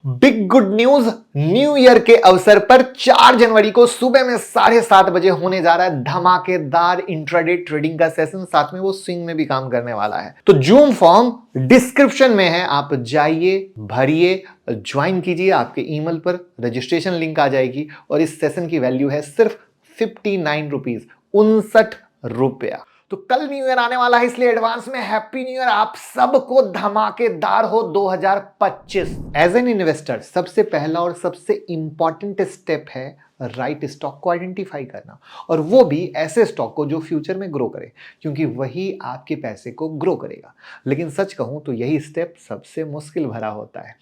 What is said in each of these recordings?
Big good news, new year के अवसर पर 4 जनवरी को सुबह में 7:30 बजे होने जा रहा है धमाकेदार इंट्राडे ट्रेडिंग का सेशन। साथ में वो स्विंग में भी काम करने वाला है। तो जूम फॉर्म डिस्क्रिप्शन में है, आप जाइए, भरिए, ज्वाइन कीजिए। आपके ईमेल पर रजिस्ट्रेशन लिंक आ जाएगी और इस सेशन की वैल्यू है सिर्फ 59 रुपीज, 59 रुपया। तो कल न्यू ईयर आने वाला है, इसलिए एडवांस में हैप्पी न्यू ईयर आप सबको। धमाकेदार हो 2025। एज एन इन्वेस्टर सबसे पहला और सबसे इंपॉर्टेंट स्टेप है राइट स्टॉक को आइडेंटिफाई करना, और वो भी ऐसे स्टॉक को जो फ्यूचर में ग्रो करे, क्योंकि वही आपके पैसे को ग्रो करेगा। लेकिन सच कहूं तो यही स्टेप सबसे मुश्किल भरा होता है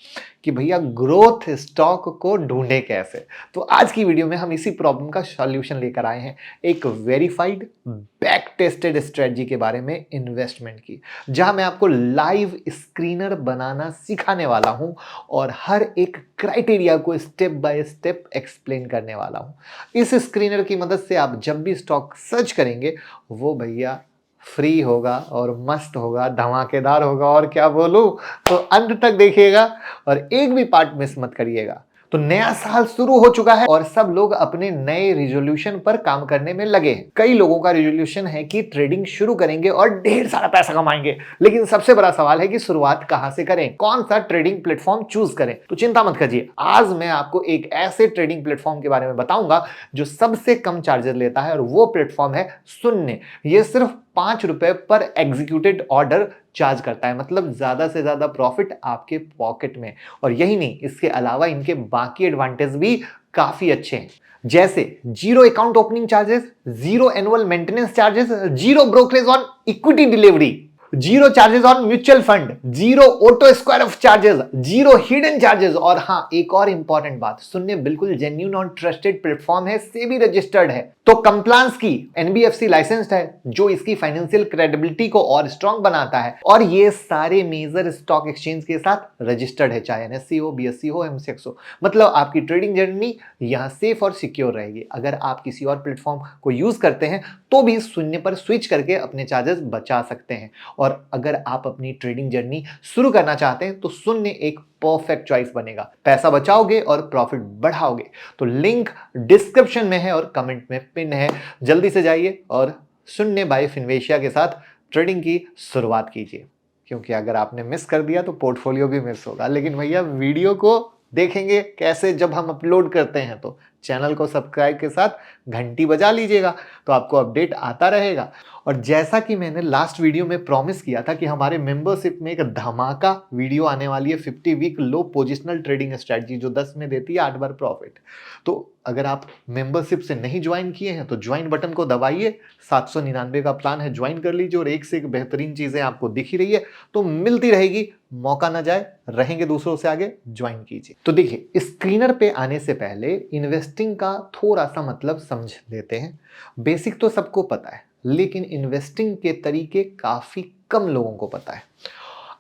कि भैया ग्रोथ स्टॉक को ढूंढे कैसे। तो आज की वीडियो में हम इसी प्रॉब्लम का सॉल्यूशन लेकर आए हैं, एक वेरीफाइड बैक टेस्टेड स्ट्रेटजी के बारे में, इन्वेस्टमेंट की, जहां मैं आपको लाइव स्क्रीनर बनाना सिखाने वाला हूं और हर एक क्राइटेरिया को स्टेप बाय स्टेप एक्सप्लेन करने वाला हूं। इस स्क्रीनर की मदद से आप जब भी स्टॉक सर्च करेंगे वो भैया फ्री होगा और मस्त होगा, धमाकेदार होगा। और क्या बोलूं, तो अंत तक देखिएगा और एक भी पार्ट मिस मत करिएगा। तो नया साल शुरू हो चुका है और सब लोग अपने नए रिजोल्यूशन पर काम करने में लगे हैं। कई लोगों का रिजोल्यूशन है कि ट्रेडिंग शुरू करेंगे और ढेर सारा पैसा कमाएंगे। लेकिन सबसे बड़ा सवाल है कि शुरुआत कहां से करें, कौन सा ट्रेडिंग प्लेटफॉर्म चूज करें। तो चिंता मत करिए, आज मैं आपको एक ऐसे ट्रेडिंग प्लेटफॉर्म के बारे में बताऊंगा जो सबसे कम चार्जेस लेता है, और वो प्लेटफॉर्म है शून्य। ये सिर्फ 5 रुपए पर एग्जीक्यूटेड ऑर्डर चार्ज करता है, मतलब ज्यादा से ज्यादा प्रॉफिट आपके पॉकेट में। और यही नहीं, इसके अलावा इनके बाकी एडवांटेज भी काफी अच्छे हैं, जैसे zero account opening charges, zero annual maintenance charges, zero brokerage on equity delivery, zero charges on mutual fund, zero auto square of charges, zero hidden charges. और हाँ, एक और इंपॉर्टेंट बात, शून्य बिल्कुल जेन्युइन और ट्रस्टेड प्लेटफॉर्म है, सेबी रजिस्टर्ड है, तो कंप्लायंस की एनबीएफसी लाइसेंस्ड है, जो इसकी फाइनेंशियल क्रेडिबिलिटी को और स्ट्रांग बनाता है। और ये सारे मेजर स्टॉक एक्सचेंज के साथ रजिस्टर्ड है, चाहे एनएससी हो, बीएससी हो, एमसीएक्स हो। मतलब आपकी ट्रेडिंग जर्नी यहां सेफ और सिक्योर रहेगी। अगर आप किसी और प्लेटफॉर्म को यूज करते हैं तो भी शून्य पर स्विच करके अपने चार्जेस बचा सकते हैं। और अगर आप अपनी ट्रेडिंग जर्नी शुरू करना चाहते हैं तो शून्य एक परफेक्ट चॉइस बनेगा। पैसा बचाओगे और प्रॉफिट बढ़ाओगे। तो लिंक डिस्क्रिप्शन में है और कमेंट में पिन है, जल्दी से जाइए और शून्य बाय फिनवेशिया के साथ ट्रेडिंग की शुरुआत कीजिए, क्योंकि अगर आपने मिस कर दिया तो पोर्टफोलियो भी मिस होगा। लेकिन भैया वीडियो को देखेंगे कैसे, जब हम अपलोड करते हैं तो चैनल को सब्सक्राइब के साथ घंटी बजा लीजिएगा, तो आपको अपडेट आता रहेगा। और जैसा कि मैंने लास्ट वीडियो में प्रॉमिस किया था कि हमारे मेंबरशिप में एक धमाका वीडियो आने वाली है, 50 week low positional trading strategy, जो 10 में देती है 8 बार प्रॉफिट। तो अगर आप मेंबरशिप से नहीं ज्वाइन किए हैं तो ज्वाइन बटन को दबाइए, 799 का प्लान है, ज्वाइन कर लीजिए। और एक से एक बेहतरीन चीजें आपको दिख ही रही है तो मिलती रहेगी, मौका ना जाए, रहेंगे दूसरों से आगे, ज्वाइन कीजिए। तो देखिए, स्क्रीनर पे आने से पहले इन्वेस्टिंग का थोड़ा सा मतलब समझ लेते हैं। बेसिक तो सबको पता है, लेकिन इन्वेस्टिंग के तरीके काफी कम लोगों को पता है।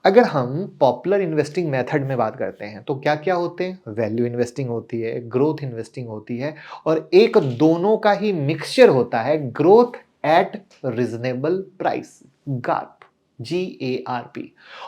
अगर हम पॉपुलर इन्वेस्टिंग मेथड में बात करते हैं तो क्या क्या होते हैं, वैल्यू इन्वेस्टिंग होती है, ग्रोथ इन्वेस्टिंग होती है, और एक दोनों का ही मिक्सचर होता है, growth at reasonable price, Garp, GARP।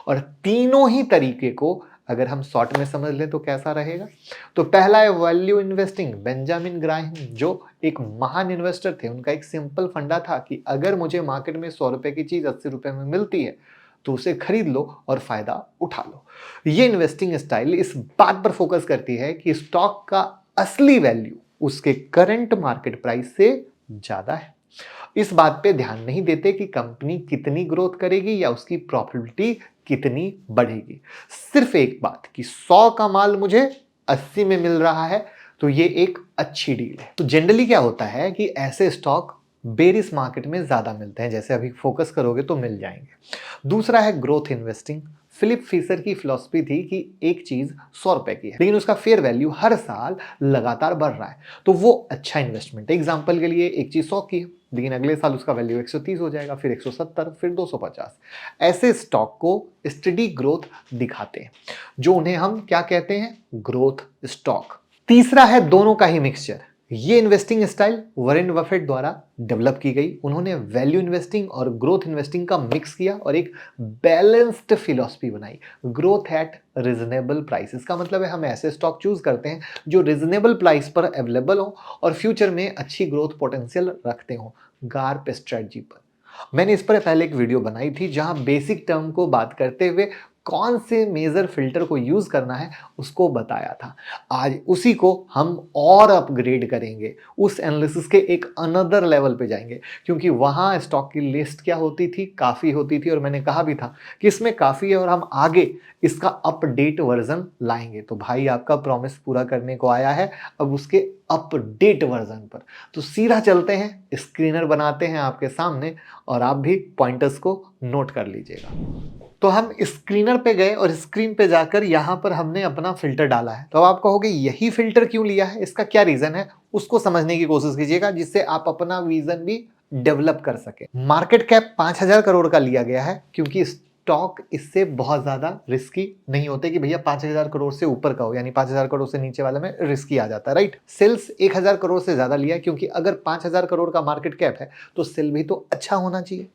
और तीनों ही तरीके को अगर हम शॉर्ट में समझ लें तो कैसा रहेगा। तो पहला है वैल्यू इन्वेस्टिंग। बेंजामिन ग्राहम, जो एक महान इन्वेस्टर थे, उनका एक सिंपल फंडा था कि अगर मुझे मार्केट में 100 रुपए की चीज 80 रुपए में मिलती है तो उसे खरीद लो और फायदा उठा लो। ये इन्वेस्टिंग स्टाइल इस बात पर फोकस करती है कि स्टॉक का असली वैल्यू उसके करंट मार्केट प्राइस से ज्यादा है। इस बात पे ध्यान नहीं देते कि कंपनी कितनी ग्रोथ करेगी या उसकी प्रॉफिटेबिलिटी कितनी बढ़ेगी। सिर्फ एक बात कि 100 का माल मुझे 80 में मिल रहा है तो ये एक अच्छी डील है। तो जनरली क्या होता है कि ऐसे स्टॉक बेरिश मार्केट में ज्यादा मिलते हैं, जैसे अभी फोकस करोगे तो मिल जाएंगे। दूसरा है ग्रोथ इन्वेस्टिंग। फिलिप फिशर की फिलॉसफी थी कि एक चीज 100 रुपए की है लेकिन उसका फेयर वैल्यू हर साल लगातार बढ़ रहा है, तो वो अच्छा इन्वेस्टमेंट है। एग्जांपल के लिए, एक चीज 100 की है लेकिन अगले साल उसका वैल्यू 130 हो जाएगा, फिर 170, फिर 250। ऐसे स्टॉक को स्टडी ग्रोथ दिखाते हैं, जो उन्हें हम क्या कहते हैं, ग्रोथ स्टॉक। तीसरा है दोनों का ही मिक्सचर, ये इन्वेस्टिंग स्टाइल वॉरेन बफेट द्वारा डेवलप की गई। उन्होंने वैल्यू इन्वेस्टिंग और ग्रोथ इन्वेस्टिंग का मिक्स किया और एक बैलेंस्ड फिलॉसफी बनाई। ग्रोथ एट रिजनेबल प्राइस, इसका मतलब है हम ऐसे स्टॉक चूज करते हैं जो रिजनेबल प्राइस पर अवेलेबल हो और फ्यूचर में अच्छी ग्रोथ पोटेंशियल रखते हो, गार्प स्ट्रेटजी पर। मैंने इस पर पहले एक वीडियो बनाई थी जहां बेसिक टर्म को बात करते हुए कौन से मेजर फिल्टर को यूज करना है उसको बताया था। आज उसी को हम और अपग्रेड करेंगे, उस एनालिसिस के एक अनदर लेवल पे जाएंगे, क्योंकि वहां स्टॉक की लिस्ट क्या होती थी, काफी होती थी और मैंने कहा भी था कि इसमें काफी है और हम आगे इसका अपडेट वर्जन लाएंगे। तो भाई आपका प्रॉमिस पूरा करने को आया है अब उसके अपडेट वर्जन पर। तो सीधा चलते हैं, स्क्रीनर बनाते हैं आपके सामने और आप भी पॉइंटर्स को नोट कर लीजिएगा। तो हम स्क्रीनर पे गए और स्क्रीन पे जाकर यहाँ पर हमने अपना फिल्टर डाला है। तो अब आप कहोगे यही फिल्टर क्यों लिया है, इसका क्या रीजन है, उसको समझने की कोशिश कीजिएगा जिससे आप अपना विजन भी डेवलप कर सके। मार्केट कैप 5,000 करोड़ का लिया गया है क्योंकि स्टॉक इससे बहुत ज्यादा रिस्की नहीं होते कि भैया 5,000 करोड़ से ऊपर का हो, यानी 5,000 करोड़ से नीचे वाले में रिस्की आ जाता है, राइट। सेल्स 1,000 करोड़ से ज्यादा लिया क्योंकि अगर 5,000 करोड़ का मार्केट कैप है तो सेल भी तो अच्छा होना चाहिए।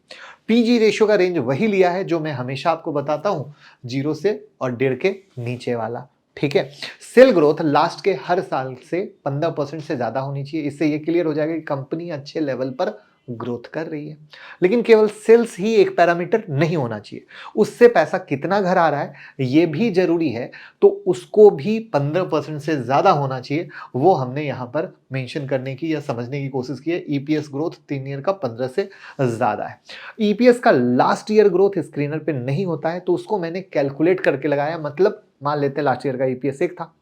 पीजी रेशियो का रेंज वही लिया है जो मैं हमेशा आपको बताता हूं, 0 से और 1.5 के नीचे वाला, ठीक है। सेल ग्रोथ लास्ट के हर साल से 15% से ज्यादा होनी चाहिए। इससे ये क्लियर हो जाएगा कि कंपनी अच्छे लेवल पर ग्रोथ कर रही है। लेकिन केवल सेल्स ही एक पैरामीटर नहीं होना चाहिए, उससे पैसा कितना घर आ रहा है ये भी जरूरी है, तो उसको भी 15% से ज्यादा होना चाहिए। वो हमने यहां पर मेंशन करने की या समझने की कोशिश की है। ईपीएस ग्रोथ 3 ईयर का 15 से ज्यादा है। ईपीएस का लास्ट ईयर ग्रोथ स्क्रीनर पे नहीं होता है तो उसको मैंने कैलकुलेट करके लगाया। मतलब मान लेते हैं लास्ट ईयर का ईपीएस 1 था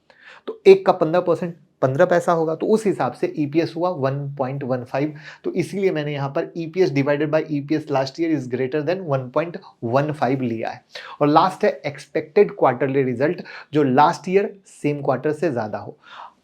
तो 1 का 15% 15 पैसा होगा, तो उस हिसाब से ईपीएस हुआ 1.15। तो इसीलिए मैंने यहां पर EPS divided by EPS last year is greater than 1.15 लिया है। और लास्ट है एक्सपेक्टेड क्वार्टरली रिजल्ट, जो लास्ट ईयर सेम क्वार्टर से ज्यादा हो।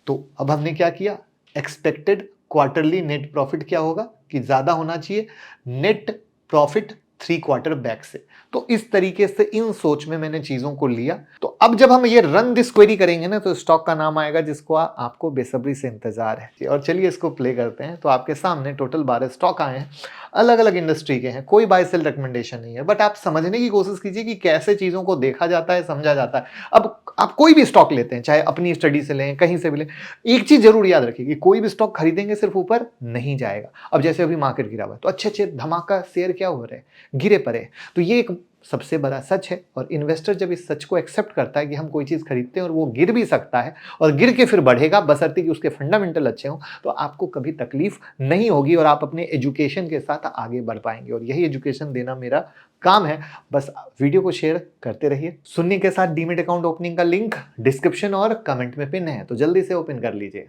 तो अब हमने क्या किया, एक्सपेक्टेड क्वार्टरली नेट प्रॉफिट क्या होगा कि ज्यादा होना चाहिए नेट प्रॉफिट 3 क्वार्टर बैक से। तो इस तरीके से इन सोच में मैंने चीजों को लिया। तो अब जब हम ये रन दिस क्वेरी करेंगे ना तो स्टॉक का नाम आएगा जिसको आपको बेसब्री से इंतजार है। और चलिए इसको प्ले करते हैं। तो आपके सामने टोटल 12 स्टॉक आए हैं, अलग अलग इंडस्ट्री के हैं, कोई बाय सेल रिकमेंडेशन नहीं है, बट आप समझने की कोशिश कीजिए कि कैसे चीजों को देखा जाता है, समझा जाता है। अब आप कोई भी स्टॉक लेते हैं, चाहे अपनी स्टडी से लें, कहीं से भी लें, एक चीज जरूर याद रखिए कि कोई भी स्टॉक खरीदेंगे सिर्फ ऊपर नहीं जाएगा। अब जैसे अभी मार्केट गिरा हुआ है तो अच्छे अच्छे धमाका शेयर क्या हो रहे हैं, गिरे पड़े। तो ये एक सबसे बड़ा सच है और इन्वेस्टर जब इस सच को एक्सेप्ट करता है कि हम कोई चीज खरीदते हैं और वो गिर भी सकता है और गिर के फिर बढ़ेगा बशर्ते कि उसके फंडामेंटल अच्छे हों, तो आपको कभी तकलीफ नहीं होगी और आप अपने एजुकेशन के साथ आगे बढ़ पाएंगे। और यही एजुकेशन देना मेरा काम है। बस वीडियो को शेयर करते रहिए। सुनने के साथ डीमेट अकाउंट ओपनिंग का लिंक डिस्क्रिप्शन और कमेंट में पिन है, तो जल्दी से ओपन कर लीजिए।